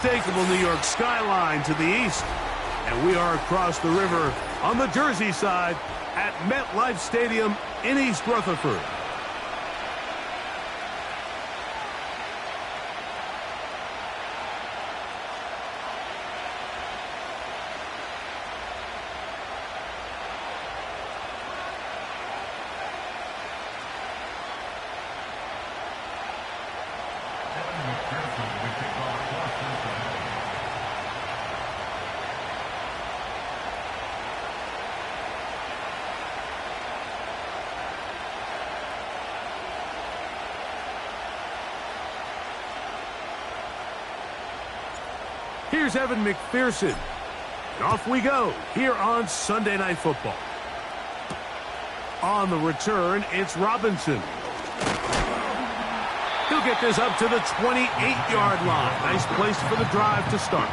Unmistakable New York skyline to the east, and we are across the river on the Jersey side at MetLife Stadium in East Rutherford. Here's Evan McPherson. And off we go here on Sunday Night Football. On the return, it's Robinson. He'll get this up to the 28-yard line. Nice place for the drive to start.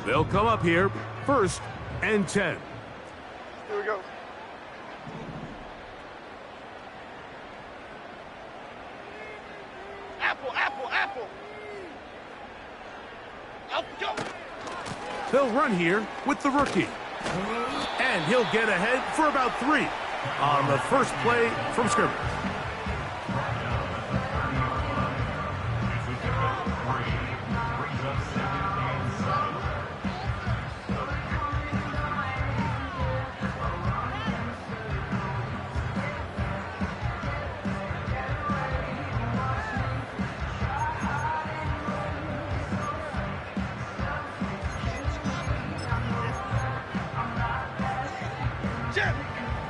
They'll come up here, 1st and 10. Here we go. Apple, apple, apple. Apple, go. They'll run here with the rookie. And he'll get ahead for about 3 on the first play from scrimmage.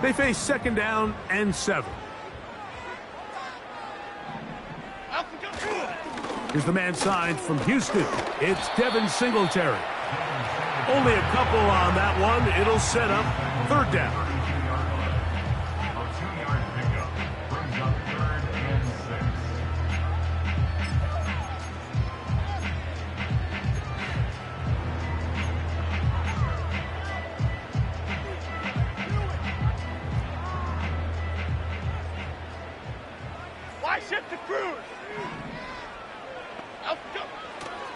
They face 2nd down and 7. Here's the man signed from Houston. It's Devin Singletary. Only a couple on that one. It'll set up 3rd down.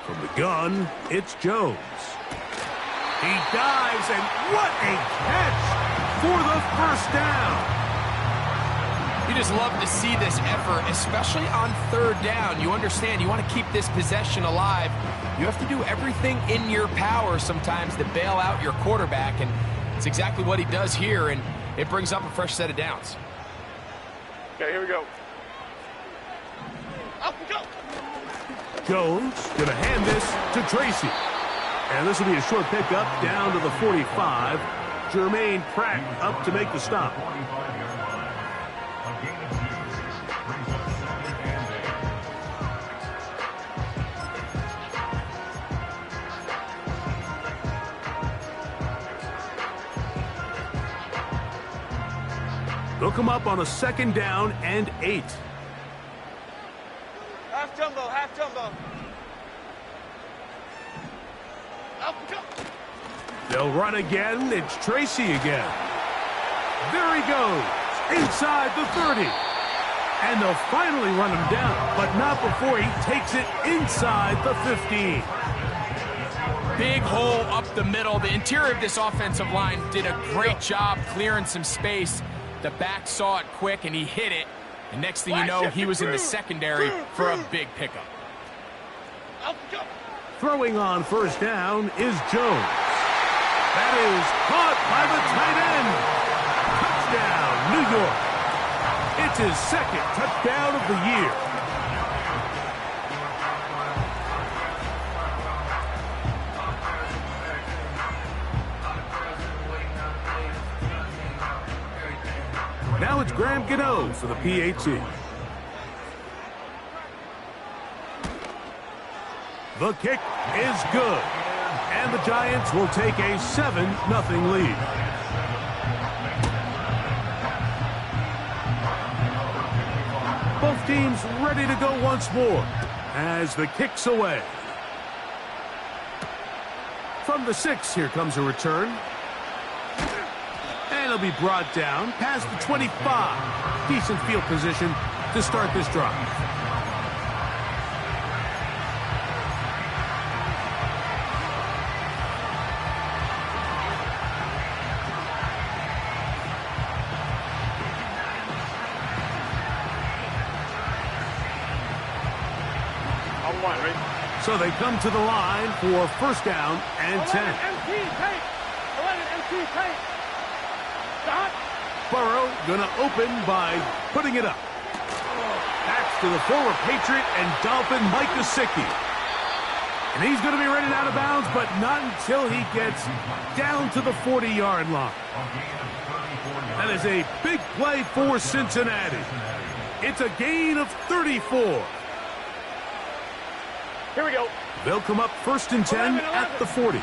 From the gun, it's Jones. He dives, and what a catch for the 1st down. You just love to see this effort, especially on 3rd down. You understand, you want to keep this possession alive. You have to do everything in your power sometimes to bail out your quarterback, and it's exactly what he does here, and it brings up a fresh set of downs. Okay, here we go. Up we go. Jones going to hand this to Tracy. And this will be a short pickup down to the 45. Jermaine Pratt up to make the stop. They'll come up on a 2nd down and 8. Half jumbo, half jumbo. They'll run again. It's Tracy again. There he goes. Inside the 30. And they'll finally run him down, but not before he takes it inside the 15. Big hole up the middle. The interior of this offensive line did a great job clearing some space. The back saw it quick, and he hit it. And next thing you know, he was in the secondary for a big pickup. Throwing on first down is Jones. That is caught by the tight end. Touchdown, New York. It's his second touchdown of the year. Now it's Graham Gano for the PAT. The kick is good. And the Giants will take a 7-0 lead. Both teams ready to go once more as the kick's away. From the 6, here comes a return. And it'll be brought down past the 25. Decent field position to start this drive. So they come to the line for first down and 10. Burrow gonna open by putting it up. Back to the former Patriot and Dolphin Mike Gesicki. And he's gonna be running out of bounds, but not until he gets down to the 40-yard line. That is a big play for Cincinnati. It's a gain of 34. Here we go. They'll come up first and 10 at the 40.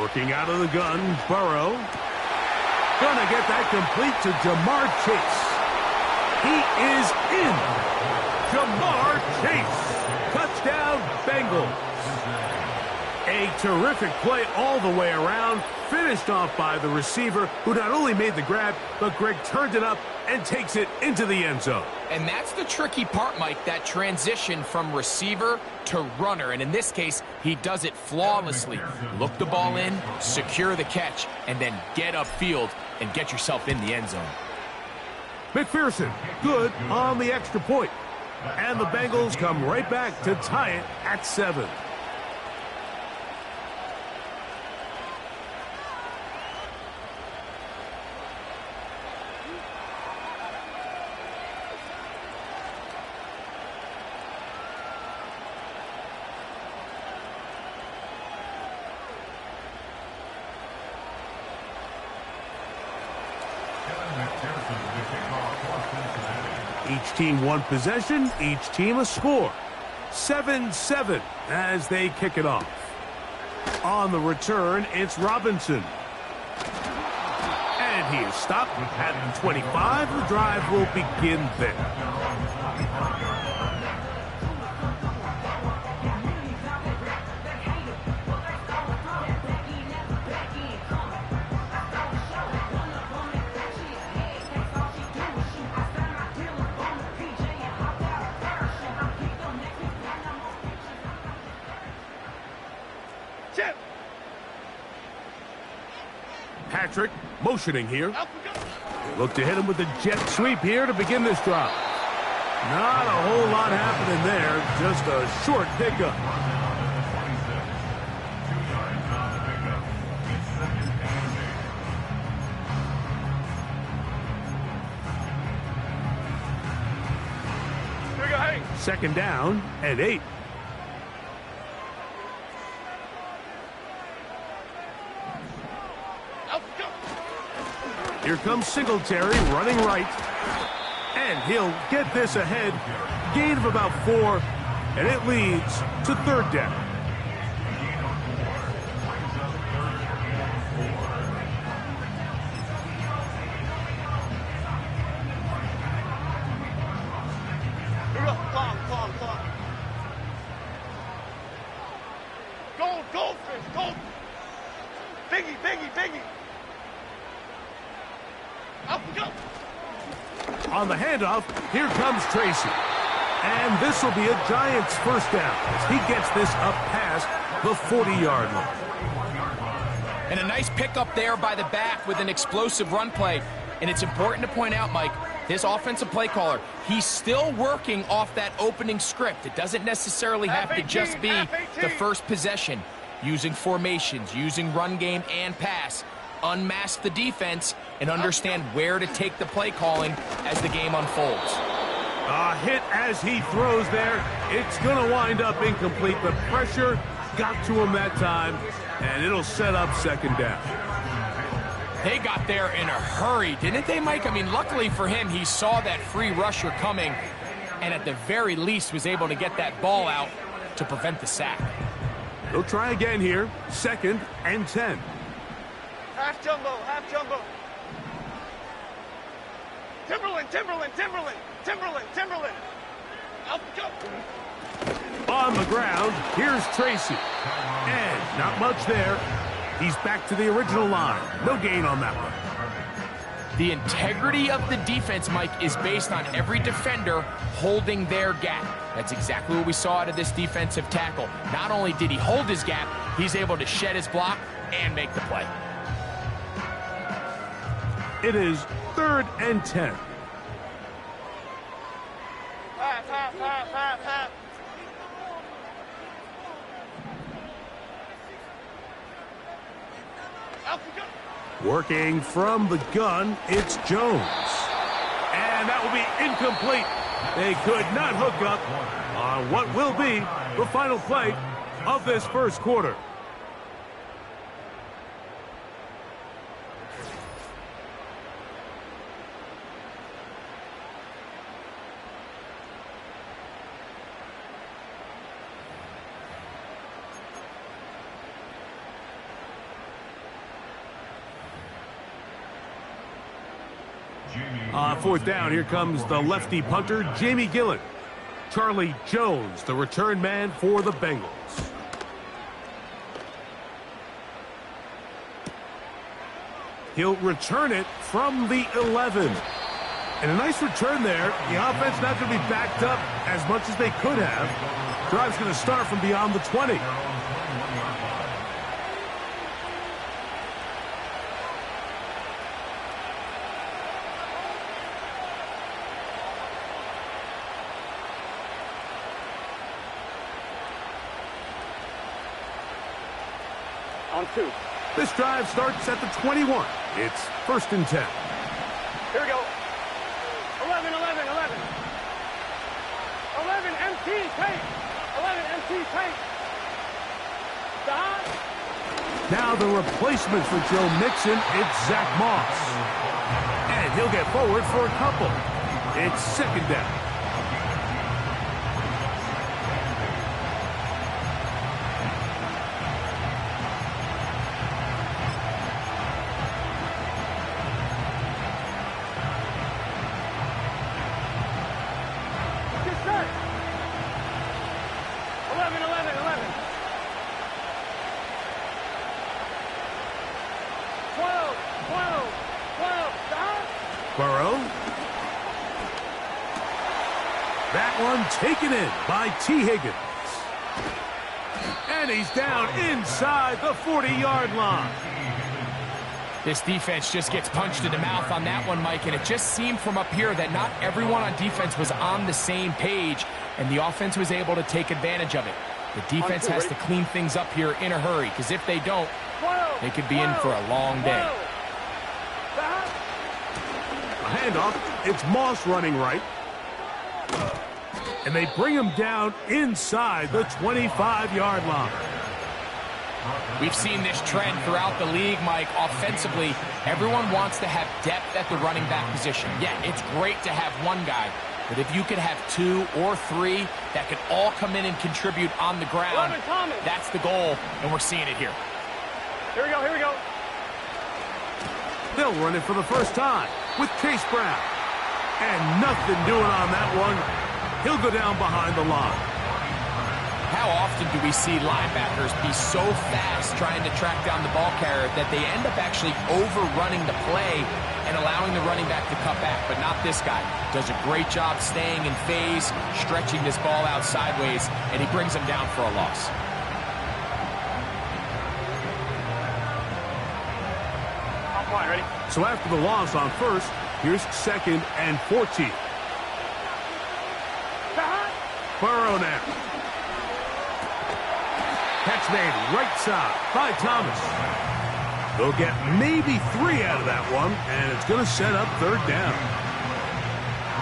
Working out of the gun, Burrow. Gonna get that complete to Jamar Chase. He is in. Jamar Chase. Touchdown, Bengals. A terrific play all the way around. Finished off by the receiver, who not only made the grab, but Greg turned it up and takes it into the end zone. And that's the tricky part, Mike, that transition from receiver to runner. And in this case, he does it flawlessly. Look the ball in, secure the catch, and then get upfield and get yourself in the end zone. McPherson, good on the extra point. And the Bengals come right back to tie it at 7. Each team one possession, each team a score. 7-7 as they kick it off. On the return, it's Robinson. And he is stopped at 25. The drive will begin there. Patrick motioning here. Look to hit him with the jet sweep here to begin this drive. Not a whole lot happening there, just a short pickup. Here we go, hey. Second down and 8. Here comes Singletary running right. And he'll get this ahead. Gain of about 4. And it leads to third down. Here we go. Clown. Goldfish. Biggie. Up we go. On the handoff, here comes Tracy. And this will be a Giants first down as he gets this up past the 40-yard line. And a nice pickup there by the back with an explosive run play. And it's important to point out, Mike, This offensive play caller, he's still working off that opening script. It doesn't necessarily have to just be the first possession. Using formations, using run game and pass. Unmask the defense and understand where to take the play calling as the game unfolds. A hit as he throws there. It's going to wind up incomplete. The pressure got to him that time, and it'll set up second down. They got there in a hurry, didn't they, Mike? I mean, luckily for him, he saw that free rusher coming and at the very least was able to get that ball out to prevent the sack. They'll try again here. 2nd and 10. Half jumbo, half jumbo. Timberland, Timberland, Timberland, Timberland, Timberland. Up, go. On the ground, here's Tracy. And not much there. He's back to the original line. No gain on that one. The integrity of the defense, Mike, is based on every defender holding their gap. That's exactly what we saw out of this defensive tackle. Not only did he hold his gap, he's able to shed his block and make the play. It is 3rd and 10. Half, half, half, half, half. Up, go. Working from the gun, it's Jones. And that will be incomplete. They could not hook up on what will be the final play of this first quarter. On 4th down, here comes the lefty punter, Jamie Gillen. Charlie Jones, the return man for the Bengals. He'll return it from the 11. And a nice return there. The offense not going to be backed up as much as they could have. Drive's going to start from beyond the 20. On 2. This drive starts at the 21. It's 1st and 10. Here we go. 11, 11, 11. 11, MT, tank. 11, MT, tank. Stop. Now the replacement for Joe Mixon, it's Zach Moss. And he'll get forward for a couple. It's 2nd down. That one taken in by T. Higgins. And he's down inside the 40-yard line. This defense just gets punched in the mouth on that one, Mike, and it just seemed from up here that not everyone on defense was on the same page, and the offense was able to take advantage of it. The defense has to clean things up here in a hurry, because if they don't, they could be in for a long day. A handoff. It's Moss running right. And they bring him down inside the 25-yard line. We've seen this trend throughout the league, Mike. Offensively, everyone wants to have depth at the running back position. Yeah, it's great to have one guy, but if you could have 2 or 3 that could all come in and contribute on the ground, that's the goal, and we're seeing it here. Here we go, here we go. They'll run it for the first time with Chase Brown. And nothing doing on that one. He'll go down behind the line. How often do we see linebackers be so fast trying to track down the ball carrier that they end up actually overrunning the play and allowing the running back to cut back? But not this guy. Does a great job staying in phase, stretching this ball out sideways, and he brings him down for a loss. On point, ready? So after the loss on first, Here's 2nd and 14. Burrow now. Catch made right side by Thomas. They'll get maybe 3 out of that one, and it's going to set up 3rd down.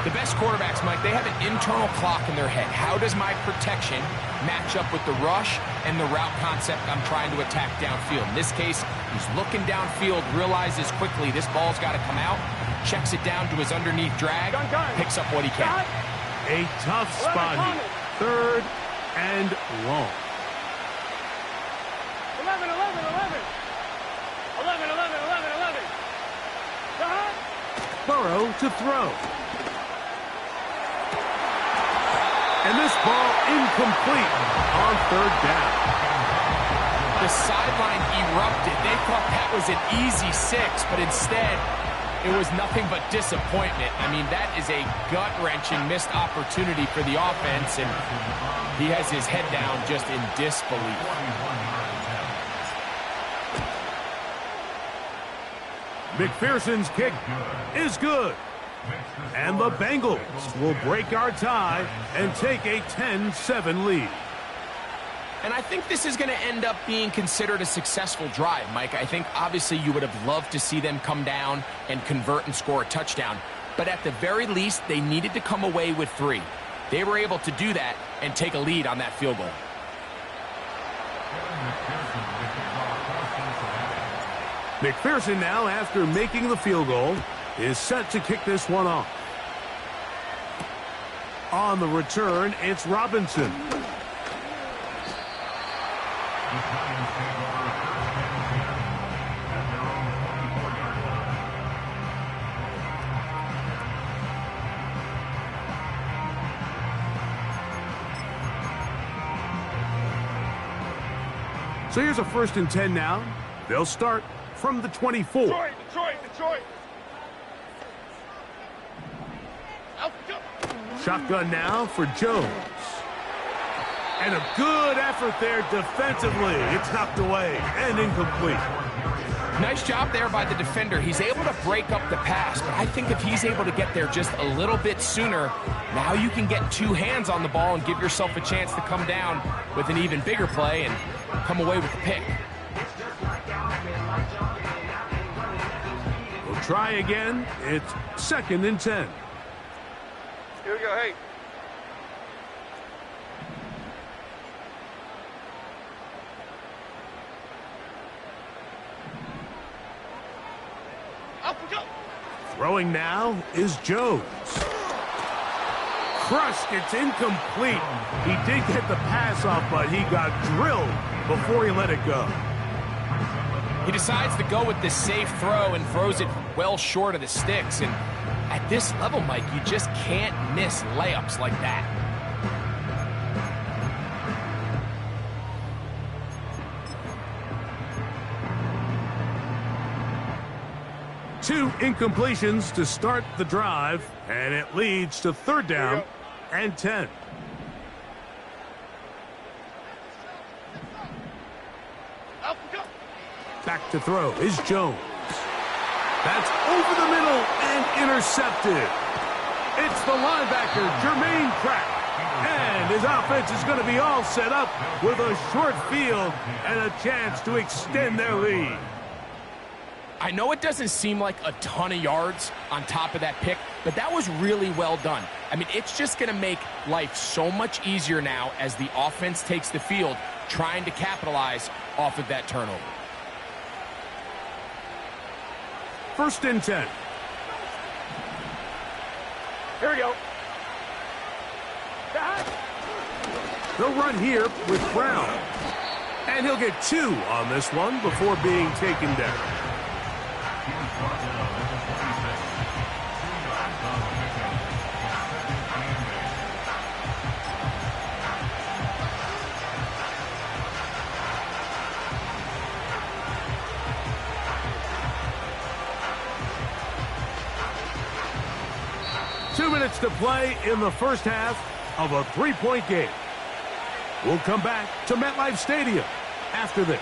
The best quarterbacks, Mike, they have an internal clock in their head. How does my protection match up with the rush and the route concept I'm trying to attack downfield? In this case, he's looking downfield, realizes quickly this ball's got to come out, checks it down to his underneath drag, picks up what he can. A tough spot here. 3rd and long. 11, 11, 11. 11, 11, 11, 11. Burrow to throw. And this ball incomplete on 3rd down. The sideline erupted. They thought that was an easy 6, but instead, it was nothing but disappointment. I mean, that is a gut-wrenching missed opportunity for the offense, and he has his head down just in disbelief. McPherson's kick is good. And the Bengals will break our tie and take a 10-7 lead. And I think this is going to end up being considered a successful drive, Mike. I think obviously you would have loved to see them come down and convert and score a touchdown. But at the very least, they needed to come away with 3. They were able to do that and take a lead on that field goal. McPherson now, after making the field goal, is set to kick this one off. On the return, it's Robinson. So here's a 1st and 10 now. They'll start from the 24. Detroit. Shotgun now for Jones. And a good effort there defensively. It's knocked away and incomplete. Nice job there by the defender. He's able to break up the pass, but I think if he's able to get there just a little bit sooner, now you can get 2 hands on the ball and give yourself a chance to come down with an even bigger play and come away with the pick. We'll try again. It's 2nd and 10. Here we go, hey. Up we go. Throwing now is Jones. Crushed, it's incomplete. He did get the pass off, but he got drilled before he let it go. He decides to go with the safe throw and throws it well short of the sticks. And at this level, Mike, you just can't miss layups like that. Two incompletions to start the drive, and it leads to 3rd down and 10. Back to throw is Jones. That's over the middle and intercepted. It's the linebacker, Jermaine Pratt. And his offense is going to be all set up with a short field and a chance to extend their lead. I know it doesn't seem like a ton of yards on top of that pick, but that was really well done. I mean, it's just going to make life so much easier now as the offense takes the field, trying to capitalize off of that turnover. 1st and 10. Here we go. They'll run here with Brown. And he'll get 2 on this one before being taken down. Two minutes to play in the first half of a 3-point game. We'll come back to MetLife Stadium after this.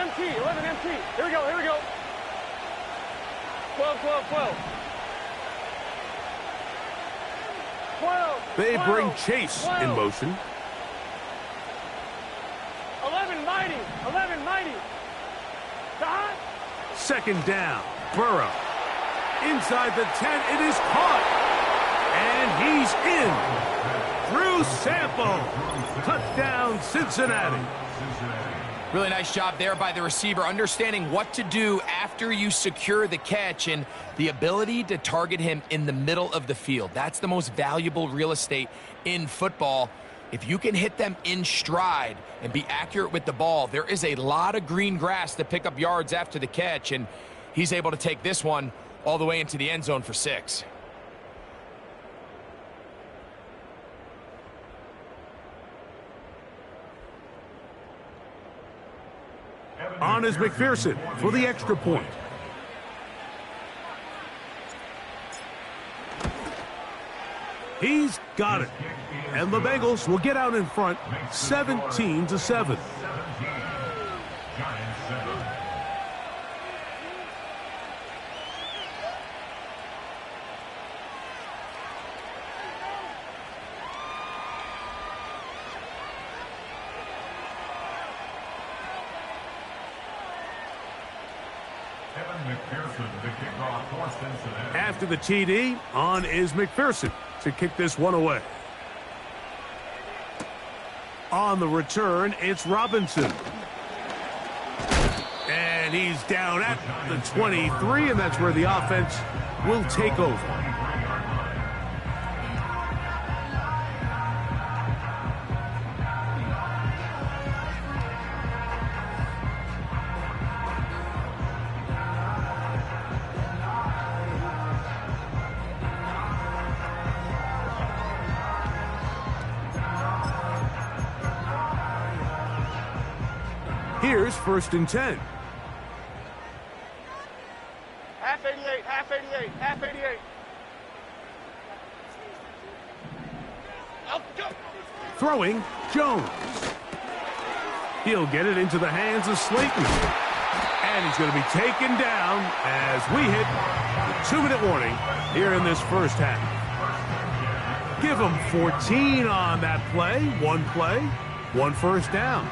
MT, 11 MT. Here we go, here we go. 12, 12, 12. 12. They 12, bring Chase 12. in motion. 11 mighty, 11 mighty. Dot. Second down, Burrow. Inside the 10, it is caught. And he's in. Drew Sample. Touchdown, Cincinnati. Really nice job there by the receiver, understanding what to do after you secure the catch and the ability to target him in the middle of the field. That's the most valuable real estate in football. If you can hit them in stride and be accurate with the ball, there is a lot of green grass to pick up yards after the catch, and he's able to take this one all the way into the end zone for 6. On is McPherson for the extra point. He's got it. And the Bengals will get out in front 17-7. After the TD, on is McPherson to kick this one away. On the return, it's Robinson. And he's down at the 23, and that's where the offense will take over. Here's 1st and 10. Half 88, half 88, half 88. Up, go. Throwing, Jones. He'll get it into the hands of Slayton. And he's going to be taken down as we hit the 2-minute warning here in this first half. Give him 14 on that play, one first down.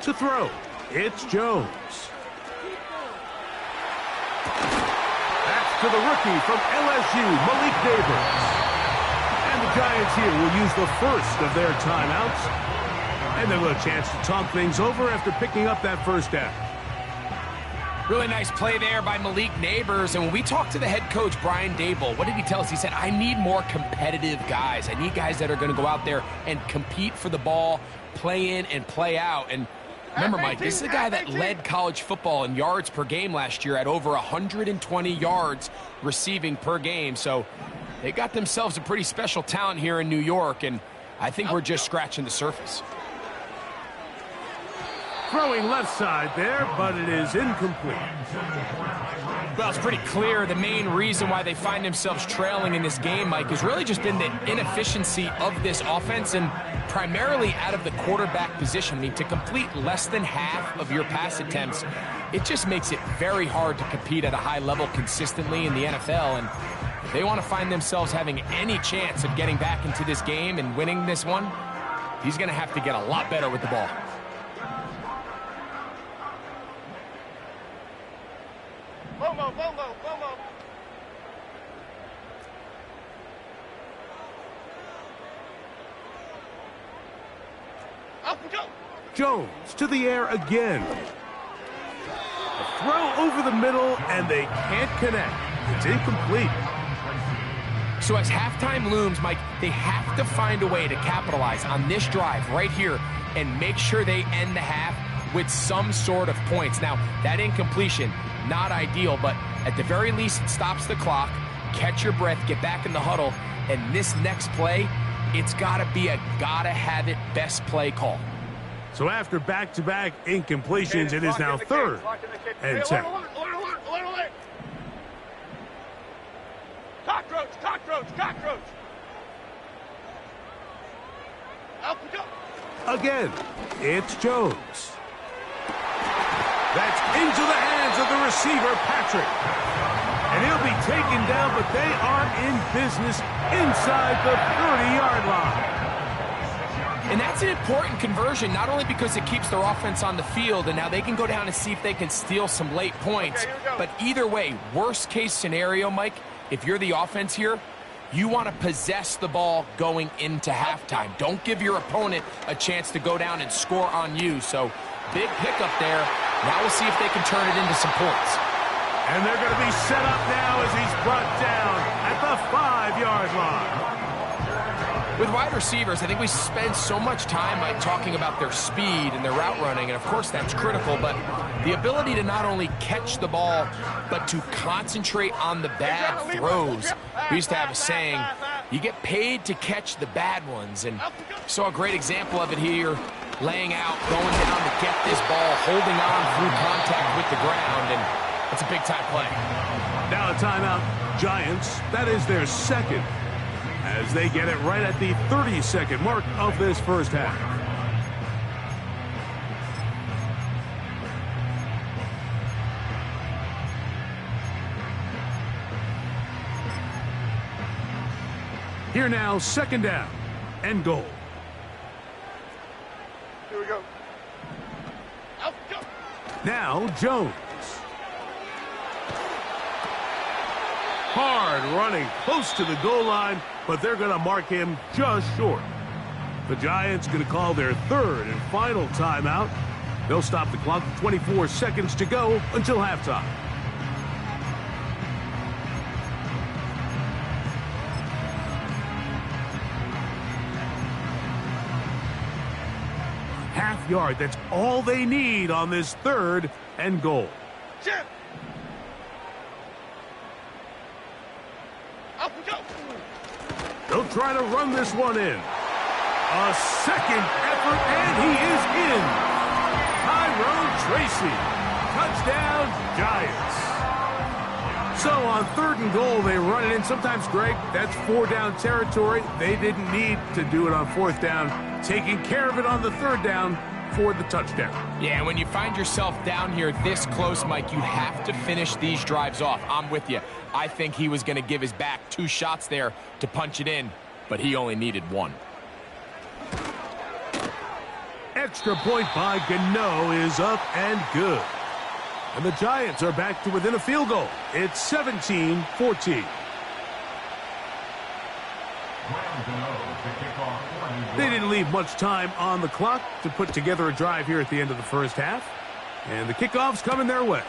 To throw, it's Jones. That's to the rookie from LSU, Malik Neighbors. And the Giants here will use the first of their timeouts. And they'll get a chance to talk things over after picking up that first down. Really nice play there by Malik Neighbors. And when we talked to the head coach, Brian Dable, what did he tell us? He said, I need more competitive guys. I need guys that are going to go out there and compete for the ball, play in and play out. And remember, Mike, this is a guy that led college football in yards per game last year at over 120 yards receiving per game. So they got themselves a pretty special talent here in New York, and I think we're just scratching the surface. Throwing left side there, but it is incomplete. Well, it's pretty clear the main reason why they find themselves trailing in this game, Mike, has really just been the inefficiency of this offense and primarily out of the quarterback position. I mean, to complete less than half of your pass attempts, it just makes it very hard to compete at a high level consistently in the NFL. And if they want to find themselves having any chance of getting back into this game and winning this one, he's going to have to get a lot better with the ball. Bomo, Bomo, Bomo. Up we go. Jones to the air again. A throw over the middle, and they can't connect. It's incomplete. So as halftime looms, Mike, they have to find a way to capitalize on this drive right here and make sure they end the half with some sort of points. Now, that incompletion, not ideal, but at the very least, it stops the clock, catch your breath, get back in the huddle, and this next play it's got to be a gotta-have-it best play call. So after back-to-back incompletions, it is now 3rd and 10. Cockroach, cockroach, cockroach. Again, it's Jones. That's into the hands of the receiver, Patrick. And he'll be taken down, but they are in business inside the 30-yard line. And that's an important conversion, not only because it keeps their offense on the field, and now they can go down and see if they can steal some late points. But either way, worst case scenario, Mike, if you're the offense here, you want to possess the ball going into halftime. Don't give your opponent a chance to go down and score on you. So big pickup there. Now we'll see if they can turn it into some points. And they're going to be set up now as he's brought down at the 5-yard line. With wide receivers, I think we spend so much time by talking about their speed and their route running, and of course that's critical, but the ability to not only catch the ball, but to concentrate on the bad throws. We used to have a saying, you get paid to catch the bad ones, and saw a great example of it here, laying out, going down to get this ball, holding on through contact with the ground, and it's a big-time play. Now a timeout, Giants. That is their second, as they get it right at the 30-second mark of this first half. Here now, second down and goal. Here we go. Out, go. Now Jones. Hard running close to the goal line, but they're going to mark him just short. The Giants going to call their 3rd and final timeout. They'll stop the clock, 24 seconds to go until halftime. Half yard, that's all they need on this 3rd and goal. Jim. Up we go. They'll try to run this one in. A second effort, and he is in. Tyrone Tracy. Touchdown, Giants. So on 3rd and goal, they run it in. Sometimes, Greg, that's 4-down territory. They didn't need to do it on 4th down. Taking care of it on the 3rd down for the touchdown. Yeah, when you find yourself down here this close, Mike, you have to finish these drives off. I'm with you. I think he was going to give his back 2 shots there to punch it in, but he only needed 1. Extra point by Gano is up and good. And the Giants are back to within a field goal. It's 17-14. They didn't leave much time on the clock to put together a drive here at the end of the first half. And the kickoff's coming their way.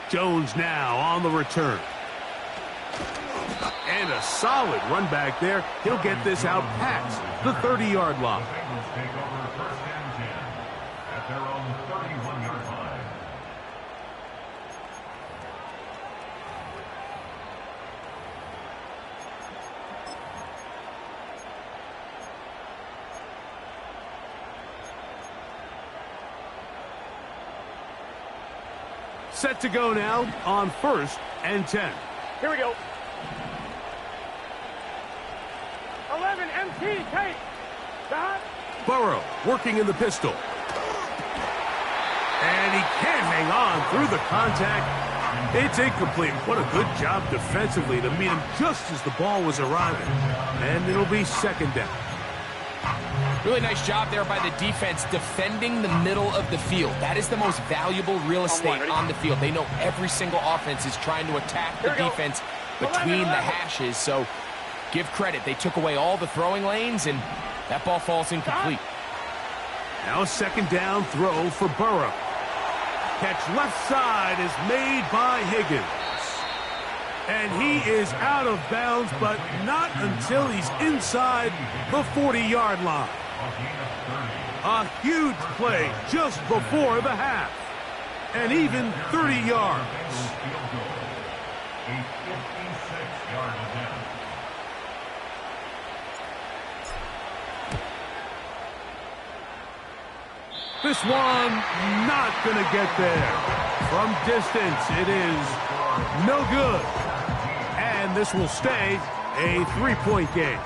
Jones now on the return. And a solid run back there. He'll get this out past the 30-yard line. Set to go now on 1st and 10. Here we go. 11 MT tape. Stop. Burrow working in the pistol. And he can't hang on through the contact. It's incomplete. What a good job defensively to meet him just as the ball was arriving. And it'll be 2nd down. Really nice job there by the defense defending the middle of the field. That is the most valuable real estate on the field. They know every single offense is trying to attack the defense between the hashes. So give credit. They took away all the throwing lanes, and that ball falls incomplete. Now a 2nd down throw for Burrow. Catch left side is made by Higgins. And he is out of bounds, but not until he's inside the 40-yard line. A huge play just before the half. And even 30 yards. This one not going to get there. From distance, it is no good. And this will stay a 3-point game.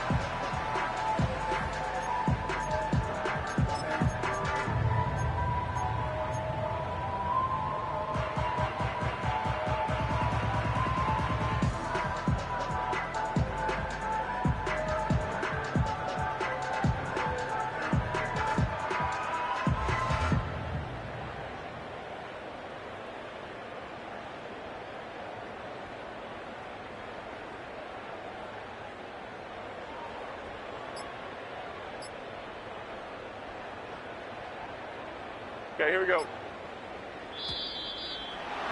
Okay, here we go.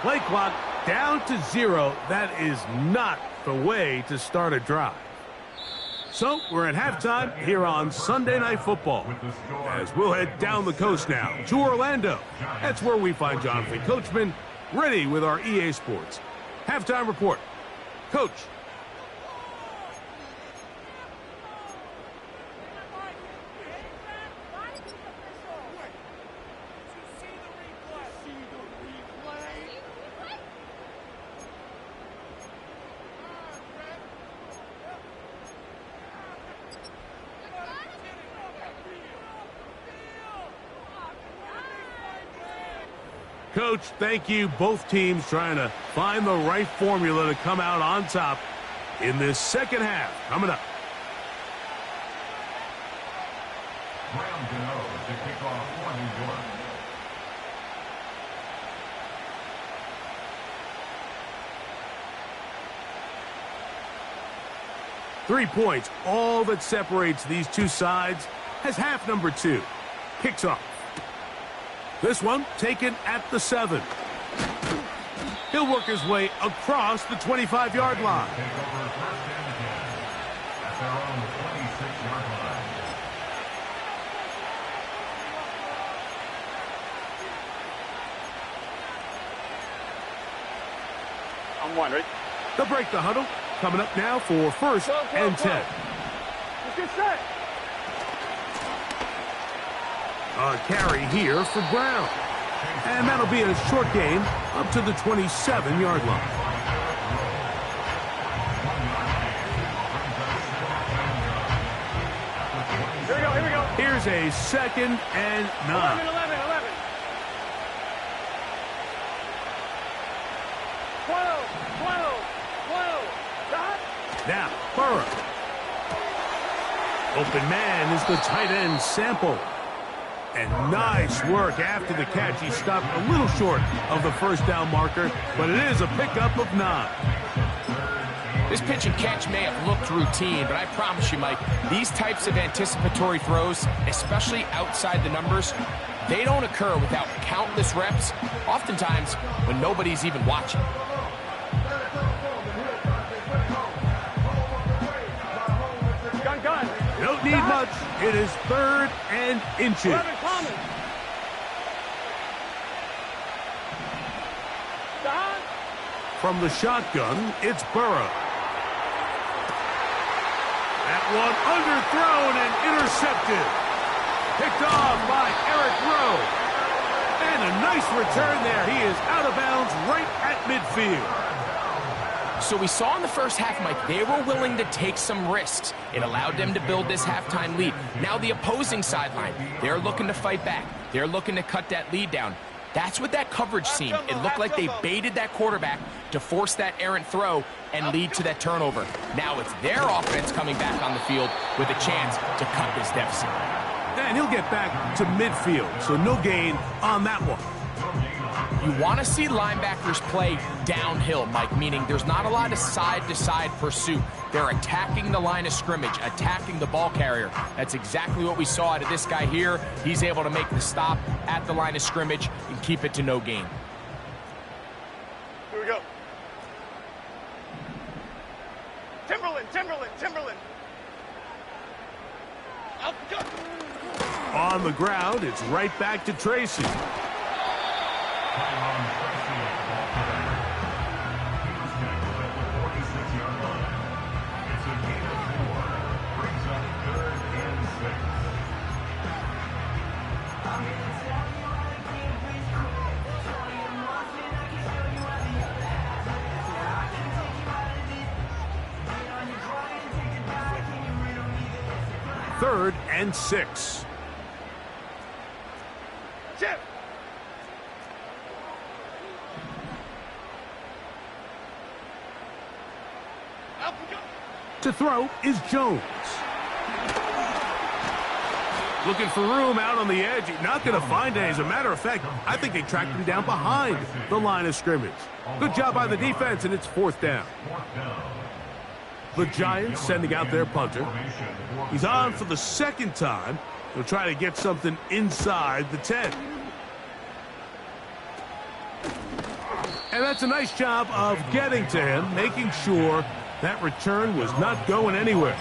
Play clock down to 0. That is not the way to start a drive. So we're at halftime here on Sunday Night Football. As we'll head down the coast now to Orlando. That's where we find Jonathan Coachman ready with our EA Sports halftime report. Coach. Coach, thank you. Both teams trying to find the right formula to come out on top in this second half. Coming up. Brown to kick off for New York. Three points, all that separates these two sides, as half number 2 kicks off. This one taken at the 7. He'll work his way across the 25-yard line. Take over first and 10 at their own 26-yard line. I'm one, right? They'll break the huddle. Coming up now for first and 10. Let's get set. A carry here for Brown. And that'll be a short gain up to the 27-yard line. Here we go, here we go. Here's a second and 9. 11. 12. Stop. Now, Burrow. Open man is the tight end Sample. And nice work after the catch. He stopped a little short of the first down marker, but it is a pickup of 9. This pitch and catch may have looked routine, but I promise you, Mike, these types of anticipatory throws, especially outside the numbers, they don't occur without countless reps, oftentimes when nobody's even watching. Gun. Don't need much. It is 3rd and inches. 11 common. Stop. From the shotgun, it's Burrow. That one underthrown and intercepted. Picked off by Eric Rowe. And a nice return there. He is out of bounds right at midfield. So we saw in the first half, Mike, they were willing to take some risks. It allowed them to build this halftime lead. Now the opposing sideline, they're looking to fight back. They're looking to cut that lead down. That's what that coverage seemed. It looked like they baited that quarterback to force that errant throw and lead to that turnover. Now it's their offense coming back on the field with a chance to cut this deficit. And he'll get back to midfield, so no gain on that one. You want to see linebackers play downhill, Mike, meaning there's not a lot of side-to-side pursuit. They're attacking the line of scrimmage, attacking the ball carrier. That's exactly what we saw out of this guy here. He's able to make the stop at the line of scrimmage and keep it to no gain. Here we go. Timberland. Out, go. On the ground, it's right back to Tracy. 3rd and 6. Chip. To throw is Jones. Looking for room out on the edge. Not going to find it. As a matter of fact, I think they tracked him down behind the line of scrimmage. Good job by the defense, and it's 4th down. The Giants sending out their punter. He's on for the 2nd time. He'll try to get something inside the 10. And that's a nice job of getting to him, making sure that return was not going anywhere.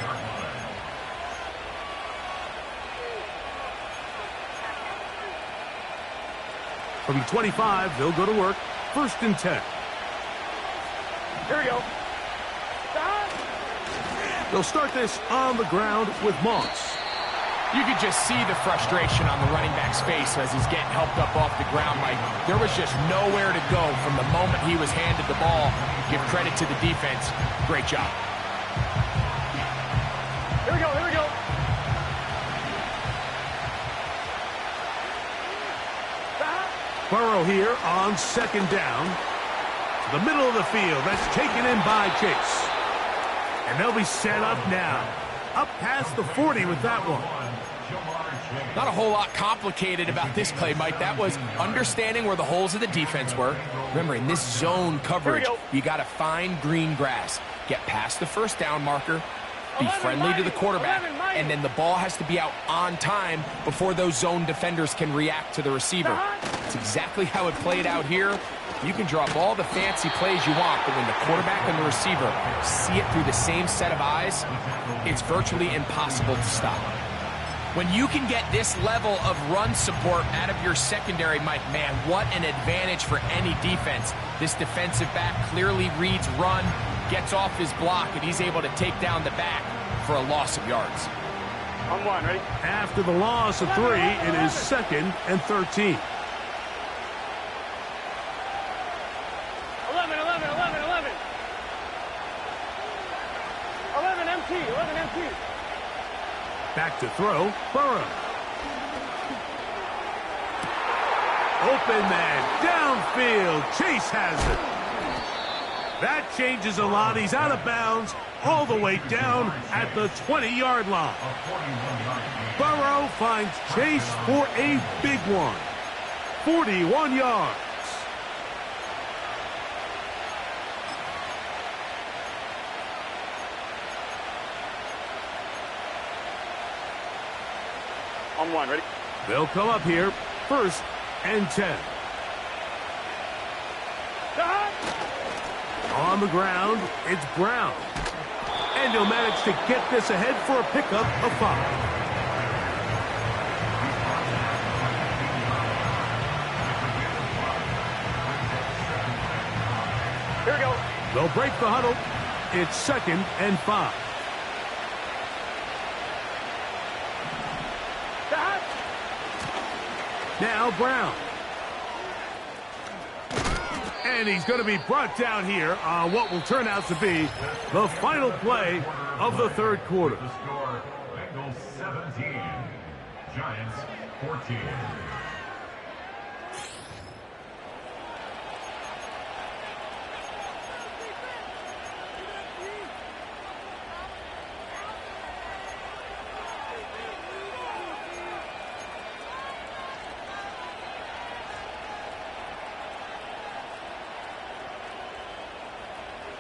From the 25, they'll go to work. 1st and 10. Here we go. They'll start this on the ground with Moss. You could just see the frustration on the running back's face as he's getting helped up off the ground, Mike. There was just nowhere to go from the moment he was handed the ball. Give credit to the defense. Great job. Here we go, here we go. Burrow here on 2nd down. To the middle of the field. That's taken in by Chase. And they'll be set up now. Up past the 40 with that one. Not a whole lot complicated about this play, Mike. That was understanding where the holes of the defense were. Remember, in this zone coverage, you got to find green grass. Get past the 1st down marker. Be friendly to the quarterback, and then the ball has to be out on time before those zone defenders can react to the receiver. That's exactly how it played out here. You can draw up all the fancy plays you want, but when the quarterback and the receiver see it through the same set of eyes, it's virtually impossible to stop. When you can get this level of run support out of your secondary, Mike, man, what an advantage for any defense. This defensive back clearly reads run, gets off his block, and he's able to take down the back for a loss of yards. On 1, ready? After the loss of 3, it is 2nd and 13. 11, 11, 11, 11. 11 MT, 11 MT. Back to throw, Burrow. Open man, downfield, Chase has it. That changes a lot. He's out of bounds all the way down at the 20-yard line. Burrow finds Chase for a big one. 41 yards. On 1, ready? They'll come up here, 1st and 10. On the ground, it's Brown. And he'll manage to get this ahead for a pickup of 5. Here we go. They'll break the huddle. It's 2nd and 5. Now Brown. And he's going to be brought down here on what will turn out to be the final play of the 3rd quarter. The score, Bengals 17, Giants 14.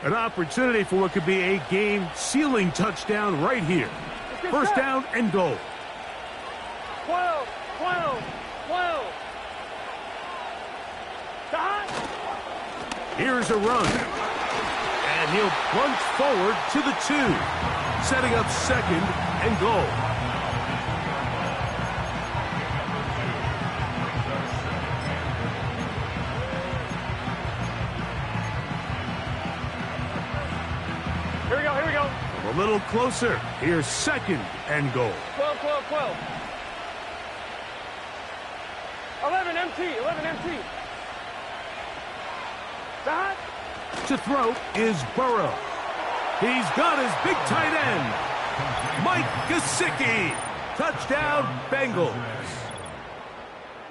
An opportunity for what could be a game-sealing touchdown right here. 1st down and goal. 12, 12, 12. Here's a run. And he'll plunge forward to the 2, setting up 2nd and goal. Here we go, here we go. A little closer. Here's 2nd and goal. 12, 12, 12. 11 MT, 11 MT. To throw is Burrow. He's got his big tight end. Mike Gesicki. Touchdown, Bengals.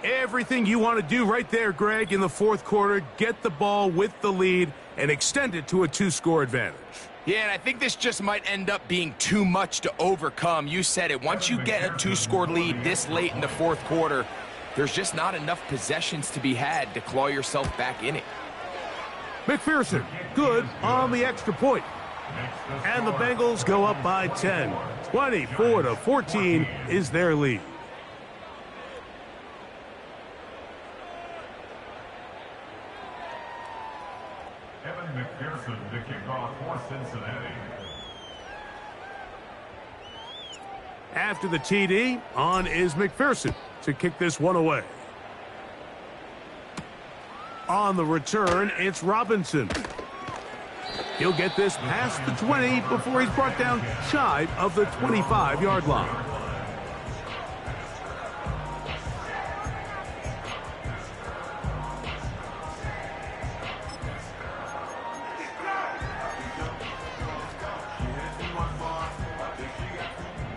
Everything you want to do right there, Greg, in the fourth quarter. Get the ball with the lead and extend it to a 2-score advantage. Yeah, and I think this just might end up being too much to overcome. You said it. Once you get a 2-score lead this late in the fourth quarter, there's just not enough possessions to be had to claw yourself back in it. McPherson, good on the extra point. And the Bengals go up by 10. 24-14 is their lead. McPherson to kick off for Cincinnati. After the TD, on is McPherson to kick this one away. On the return, it's Robinson. He'll get this past the 20 before he's brought down shy of the 25-yard line.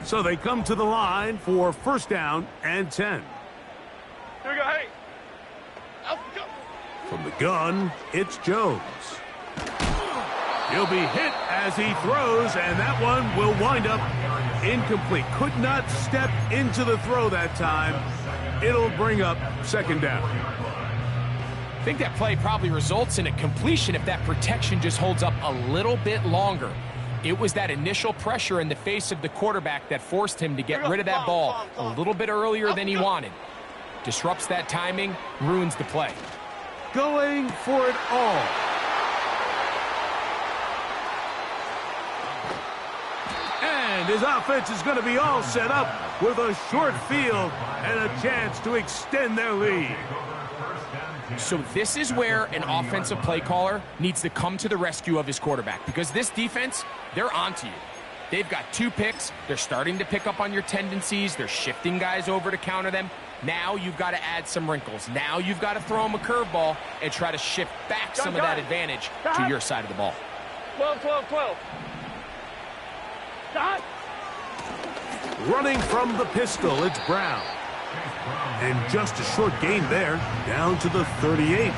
So they come to the line for first down and 10. Here we go, hey. Out, go. From the gun, it's Jones. He'll be hit as he throws, and that one will wind up incomplete. Could not step into the throw that time. It'll bring up second down. I think that play probably results in a completion if that protection just holds up a little bit longer. It was that initial pressure in the face of the quarterback that forced him to get rid of that ball a little bit earlier than he wanted. Disrupts that timing, ruins the play. Going for it all. And his offense is going to be all set up with a short field and a chance to extend their lead. So this is where an offensive play caller needs to come to the rescue of his quarterback, because this defense, they're onto you. They've got 2 picks. They're starting to pick up on your tendencies. They're shifting guys over to counter them. Now you've got to add some wrinkles. Now you've got to throw them a curveball and try to shift back some of that advantage to your side of the ball. 12, 12, 12. Stop. Running from the pistol, it's Brown. And just a short gain there, down to the 38.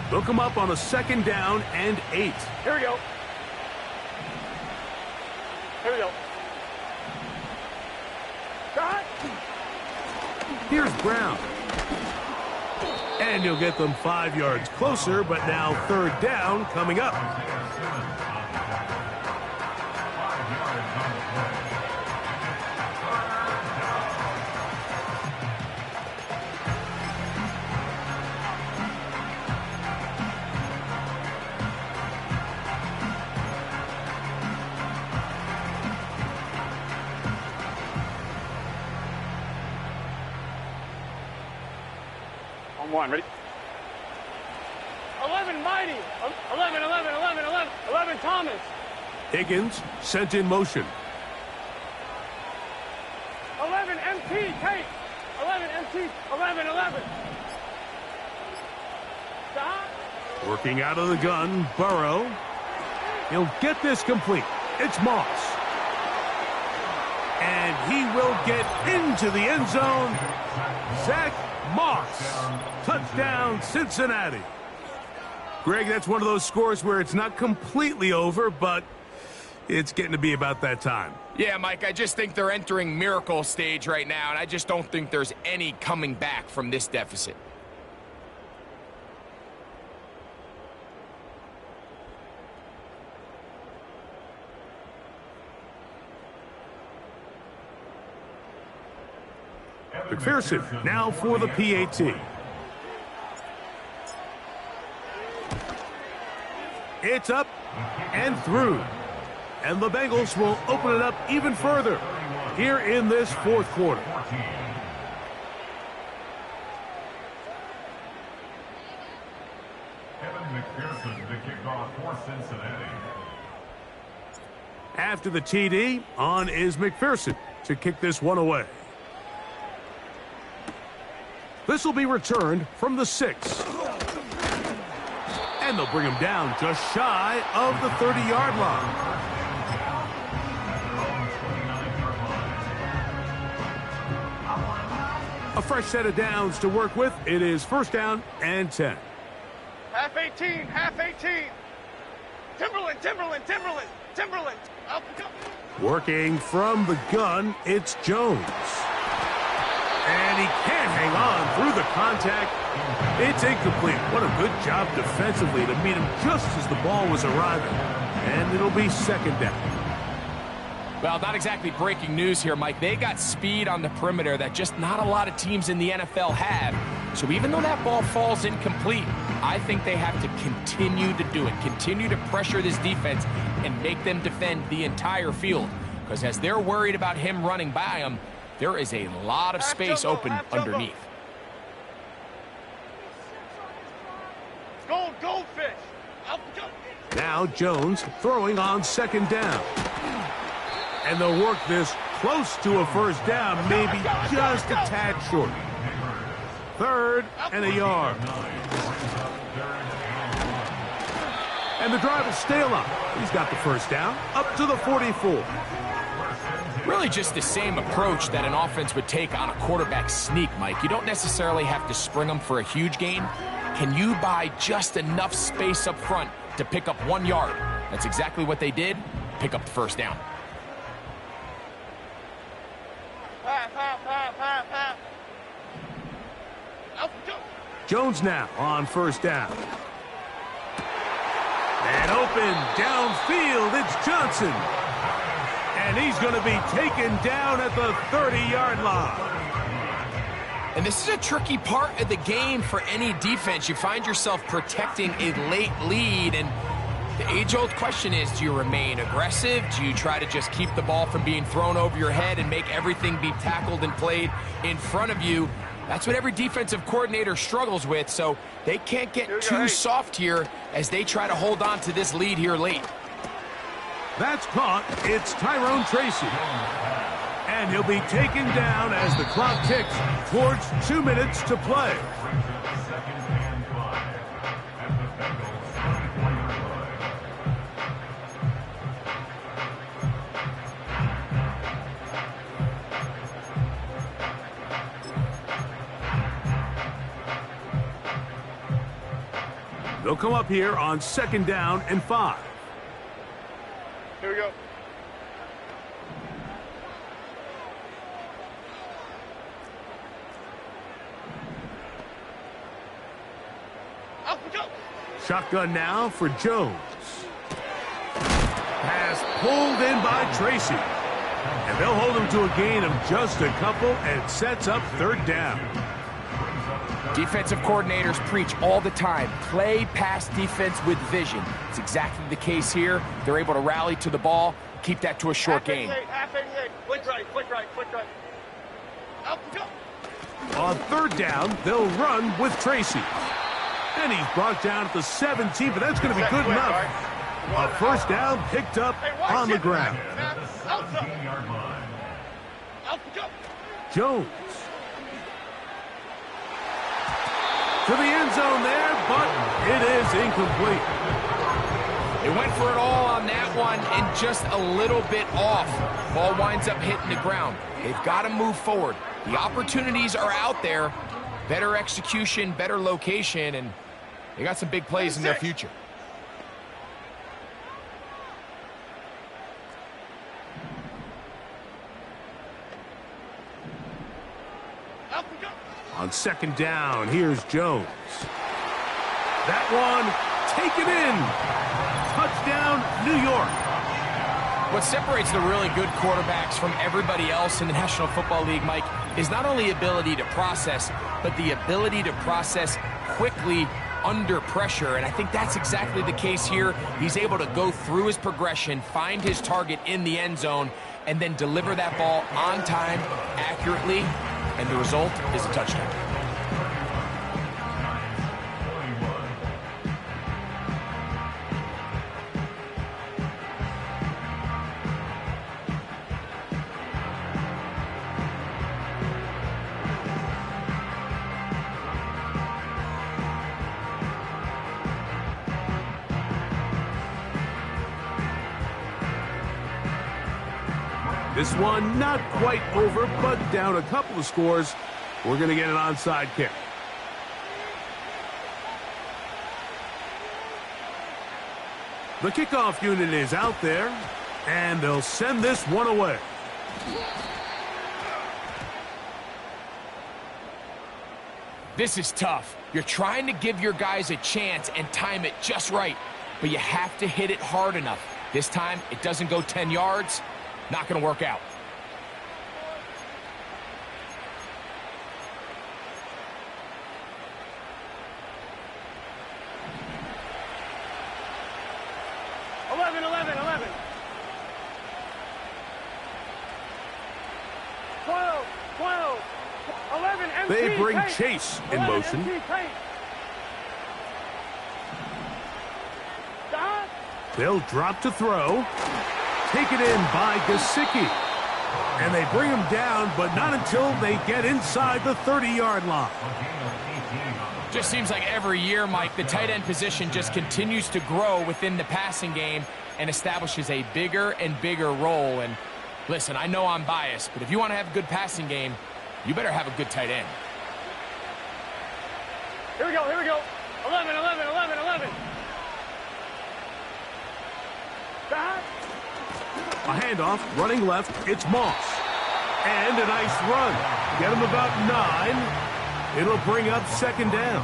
They'll come up on a second down and 8. Here we go. Here we go. Stop. Here's Brown. And he'll get them 5 yards closer, but now third down coming up. On one, ready? 11, Mighty. 11, 11, 11, 11, 11, Thomas. Higgins sent in motion. 11, MT, Tate. 11, MT, 11, 11. Stop. Working out of the gun, Burrow. He'll get this complete. It's Moss. And he will get into the end zone. Zach Moss. Touchdown, Cincinnati. Greg, that's one of those scores where it's not completely over, but it's getting to be about that time. Yeah, Mike, I just think they're entering miracle stage right now, and I just don't think there's any coming back from this deficit. McPherson now for the PAT. It's up and through. And the Bengals will open it up even further here in this fourth quarter. McPherson to kick off for Cincinnati. After the TD, on is McPherson to kick this one away. This will be returned from the 6. And they'll bring him down just shy of the 30-yard line. A fresh set of downs to work with. It is first down and 10. Half 18, half 18. Timberland, Timberland, Timberland, Timberland. Up, go. Working from the gun, it's Jones. And he can't hang on through the contact. It's incomplete. What a good job defensively to meet him just as the ball was arriving. And it'll be second down. Well, not exactly breaking news here, Mike. They got speed on the perimeter that just not a lot of teams in the NFL have. So even though that ball falls incomplete, I think they have to continue to do it. Continue to pressure this defense and make them defend the entire field. Because as they're worried about him running by them, there is a lot of space open underneath. Goldfish. Up, go. Now Jones throwing on second down. And they'll work this close to a first down, maybe just a tad short. Third and a yard. And the drive will stay alive. He's got the first down up to the 44. Really just the same approach that an offense would take on a quarterback sneak, Mike. You don't necessarily have to spring them for a huge gain. Can you buy just enough space up front to pick up 1 yard? That's exactly what they did. Pick up the first down. Jones now on first down. And open downfield, it's Johnson. And he's going to be taken down at the 30-yard line. And this is a tricky part of the game for any defense. You find yourself protecting a late lead, and the age-old question is, do you remain aggressive? Do you try to just keep the ball from being thrown over your head and make everything be tackled and played in front of you? That's what every defensive coordinator struggles with, so they can't get too soft here as they try to hold on to this lead here late. That's caught. It's Tyrone Tracy. And he'll be taken down as the clock ticks towards 2 minutes to play. They'll come up here on second down and 5. Here we go. Up we go. Shotgun now for Jones. Pass pulled in by Tracy. And they'll hold him to a gain of just a couple and sets up third down. Defensive coordinators preach all the time, play pass defense with vision. It's exactly the case here. They're able to rally to the ball, keep that to a short gain. Half 88. Flick right, flick right, flick right. Up we go. On third down, they'll run with Tracy. And he's brought down at the 17, but that's going to be good enough. A first down picked up on the ground. Jones. To the end zone there, but it is incomplete. They went for it all on that one and just a little bit off. Ball winds up hitting the ground. They've got to move forward. The opportunities are out there. Better execution, better location, and they got some big plays in their future. On second down, here's Jones. That one taken in. Touchdown, New York. What separates the really good quarterbacks from everybody else in the National Football League, Mike, is not only ability to process, but the ability to process quickly under pressure. And I think that's exactly the case here. He's able to go through his progression, find his target in the end zone, and then deliver that ball on time, accurately, and the result is a touchdown. This one not quite over, but down a couple of scores. We're going to get an onside kick. The kickoff unit is out there, and they'll send this one away. This is tough. You're trying to give your guys a chance and time it just right, but you have to hit it hard enough. This time, it doesn't go 10 yards. Not going to work out. They bring Chase in motion. They'll drop to throw. Taken in by Gesicki. And they bring him down, but not until they get inside the 30-yard line. Just seems like every year, Mike, the tight end position just continues to grow within the passing game and establishes a bigger and bigger role. And listen, I know I'm biased, but if you want to have a good passing game, you better have a good tight end. Here we go, here we go. 11, 11, 11, 11. Back. A handoff, running left, it's Moss. And a nice run. Get him about 9. It'll bring up second down.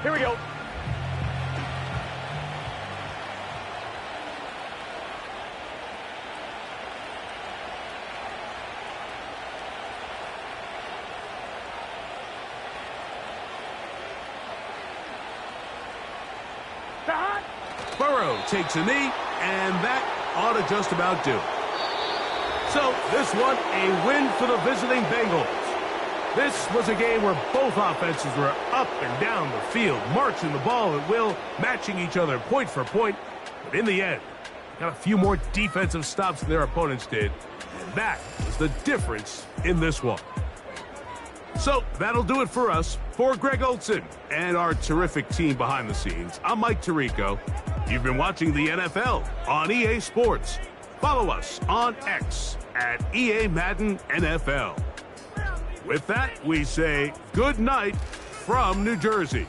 Here we go. Burrow takes a knee, and that ought to just about do it. So this one, a win for the visiting Bengals. This was a game where both offenses were up and down the field, marching the ball at will, matching each other point for point. But in the end, got a few more defensive stops than their opponents did. And that was the difference in this one. So that'll do it for us. For Greg Olson and our terrific team behind the scenes, I'm Mike Tirico. You've been watching the NFL on EA Sports. Follow us on X at EA Madden NFL. With that, we say good night from New Jersey.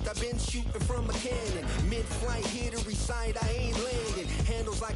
I've been shooting from a cannon. Mid-flight, here to recite, I ain't landing. Handles like a